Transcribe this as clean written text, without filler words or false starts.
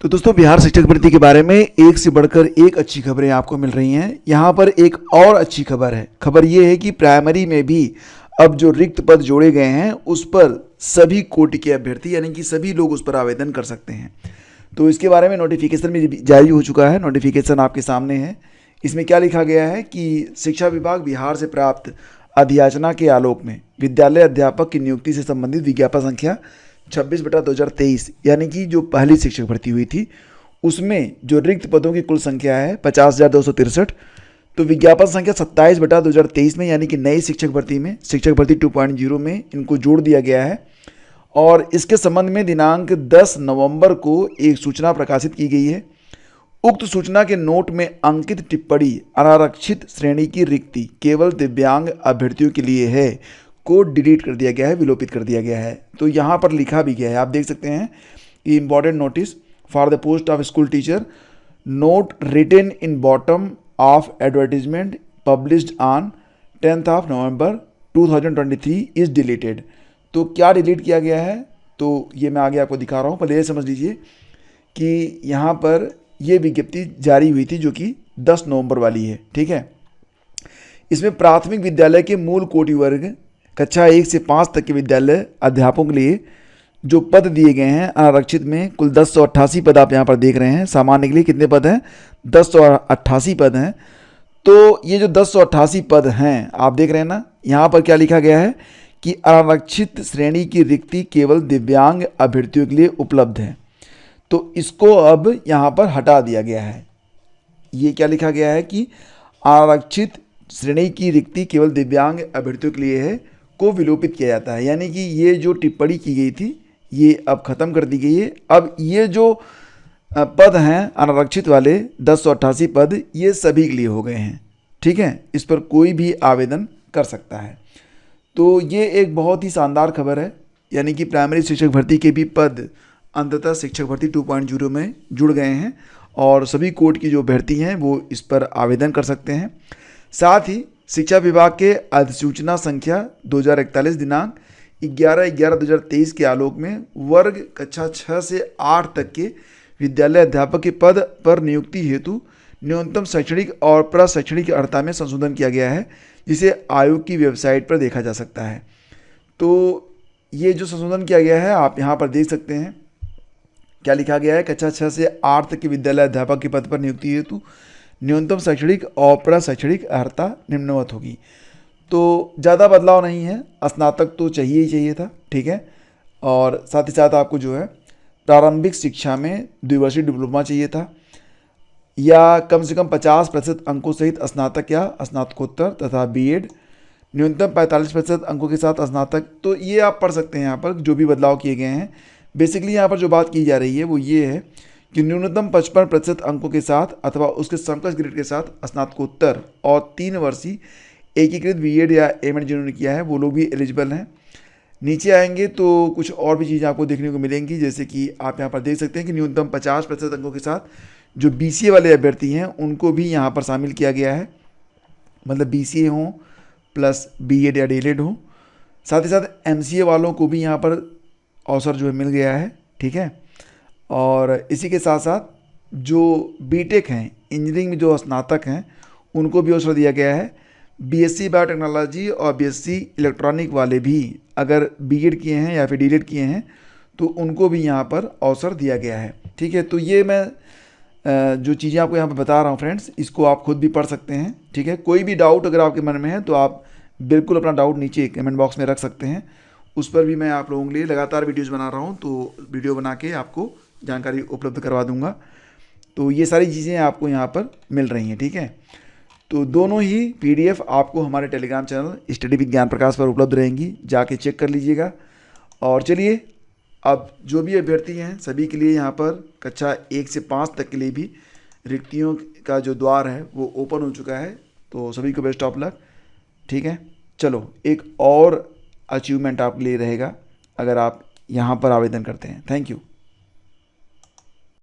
तो दोस्तों बिहार शिक्षक भर्ती के बारे में एक से बढ़कर एक अच्छी खबरें आपको मिल रही हैं। यहाँ पर एक और अच्छी खबर है। खबर ये है कि प्राइमरी में भी अब जो रिक्त पद जोड़े गए हैं उस पर सभी कोटि के अभ्यर्थी यानी कि सभी लोग उस पर आवेदन कर सकते हैं। तो इसके बारे में नोटिफिकेशन भी जारी हो चुका है। नोटिफिकेशन आपके सामने है। इसमें क्या लिखा गया है कि शिक्षा विभाग बिहार से प्राप्त अधियाचना के आलोक में विद्यालय अध्यापक की नियुक्ति से संबंधित विज्ञापन संख्या 26/2023 यानी कि जो पहली शिक्षक भर्ती हुई थी उसमें जो रिक्त पदों की कुल संख्या है 50,263। तो विज्ञापन संख्या 27/2023 में यानी कि नई शिक्षक भर्ती में शिक्षक भर्ती 2.0 में इनको जोड़ दिया गया है। और इसके संबंध में दिनांक 10 नवंबर को एक सूचना प्रकाशित की गई है। उक्त सूचना के नोट में अंकित टिप्पणी अनारक्षित श्रेणी की रिक्ति केवल दिव्यांग अभ्यर्थियों के लिए है को डिलीट कर दिया गया है, विलोपित कर दिया गया है। तो यहाँ पर लिखा भी गया है, आप देख सकते हैं कि important notice for the post of school teacher note written in bottom of advertisement published on 10 November 2023 is deleted. तो क्या डिलीट किया गया है तो ये मैं आगे आपको दिखा रहा हूँ। पहले ये समझ लीजिए कि यहाँ पर ये विज्ञप्ति जारी हुई थी जो कि 10 नवंबर वाली है, ठीक है। इसमें प्राथमिक विद्यालय के मूल कोटि वर्ग कक्षा 1 से 5 तक के विद्यालय अध्यापकों के लिए जो पद दिए गए हैं अनारक्षित में कुल 1088 पद आप यहाँ पर देख रहे हैं। सामान्य के लिए कितने पद हैं? 1088 पद हैं। तो ये जो 1088 पद हैं आप देख रहे हैं ना, यहाँ पर क्या लिखा गया है कि अनारक्षित श्रेणी की रिक्ति केवल दिव्यांग अभ्यर्थियों के लिए उपलब्ध है। तो इसको अब यहाँ पर हटा दिया गया है। ये क्या लिखा गया है कि आरक्षित श्रेणी की रिक्ति केवल दिव्यांग अभ्यर्थियों के लिए है को विलोपित किया जाता है। यानी कि ये जो टिप्पणी की गई थी ये अब ख़त्म कर दी गई है। अब ये जो पद हैं अनारक्षित वाले 1088 पद ये सभी के लिए हो गए हैं, ठीक है। इस पर कोई भी आवेदन कर सकता है। तो ये एक बहुत ही शानदार खबर है। यानी कि प्राइमरी शिक्षक भर्ती के भी पद अंततः शिक्षक भर्ती 2.0 में जुड़ गए हैं और सभी कोर्ट की जो अभ्यर्थी हैं वो इस पर आवेदन कर सकते हैं। साथ ही शिक्षा विभाग के अधिसूचना संख्या 2041 दिनांक 11/11/2023 के आलोक में वर्ग कक्षा 6 से 8 तक के विद्यालय अध्यापक के पद पर नियुक्ति हेतु न्यूनतम शैक्षणिक और प्रशैक्षणिक अर्हता में संशोधन किया गया है, जिसे आयोग की वेबसाइट पर देखा जा सकता है। तो ये जो संशोधन किया गया है आप यहाँ पर देख सकते हैं। क्या लिखा गया है? कक्षा 6 से 8 तक के विद्यालय अध्यापक के पद पर नियुक्ति हेतु न्यूनतम शैक्षणिक और प्रशैक्षणिक अर्हता निम्नवत होगी। तो ज़्यादा बदलाव नहीं है, स्नातक तो चाहिए ही चाहिए था, ठीक है। और साथ ही साथ आपको जो है प्रारंभिक शिक्षा में द्विवर्षीय डिप्लोमा चाहिए था या कम से कम 50% अंकों सहित स्नातक या स्नातकोत्तर तथा बीएड, न्यूनतम 45% अंकों के साथ स्नातक। तो ये आप पढ़ सकते हैं यहाँ पर जो भी बदलाव किए गए हैं। बेसिकली यहाँ पर जो बात की जा रही है वो ये है कि न्यूनतम 55% अंकों के साथ अथवा उसके समकक्ष ग्रेड के साथ स्नातकोत्तर और 3 वर्षीय एकीकृत बीएड या एमएड जिन्होंने किया है वो लोग भी एलिजिबल हैं। नीचे आएंगे तो कुछ और भी चीज़ें आपको देखने को मिलेंगी, जैसे कि आप यहाँ पर देख सकते हैं कि न्यूनतम 50% अंकों के साथ जो बीसीए वाले अभ्यर्थी हैं उनको भी यहाँ पर शामिल किया गया है। मतलब बीसीए हों प्लस बीएड या डीएलएड हो। साथ ही साथ एमसीए वालों को भी यहाँ पर अवसर जो है मिल गया है, ठीक है। और इसी के साथ साथ जो बीटेक हैं, इंजीनियरिंग में जो स्नातक हैं उनको भी अवसर दिया गया है। बीएससी बायोटेक्नोलॉजी और बीएससी इलेक्ट्रॉनिक वाले भी अगर बीएड किए हैं या फिर डीएलएड किए हैं तो उनको भी यहाँ पर अवसर दिया गया है, ठीक है। तो ये मैं जो चीज़ें आपको यहाँ पर बता रहा हूँ फ्रेंड्स, इसको आप खुद भी पढ़ सकते हैं, ठीक है। कोई भी डाउट अगर आपके मन में है तो आप बिल्कुल अपना डाउट नीचे कमेंट बॉक्स में रख सकते हैं। उस पर भी मैं आप लोगों के लिए लगातार वीडियोस बना रहा हूँ, तो वीडियो बना के आपको जानकारी उपलब्ध करवा दूंगा। तो ये सारी चीज़ें आपको यहाँ पर मिल रही हैं, ठीक है। तो दोनों ही पीडीएफ आपको हमारे टेलीग्राम चैनल स्टडी विद ज्ञान प्रकाश पर उपलब्ध रहेंगी, जाके चेक कर लीजिएगा। और चलिए अब जो भी अभ्यर्थी हैं सभी के लिए यहाँ पर कक्षा 1 से 5 तक के लिए भी रिक्तियों का जो द्वार है वो ओपन हो चुका है। तो सभी को बेस्ट ऑफ लक, ठीक है। चलो एक और अचीवमेंट आपके लिए रहेगा अगर आप यहाँ पर आवेदन करते हैं। Thank you.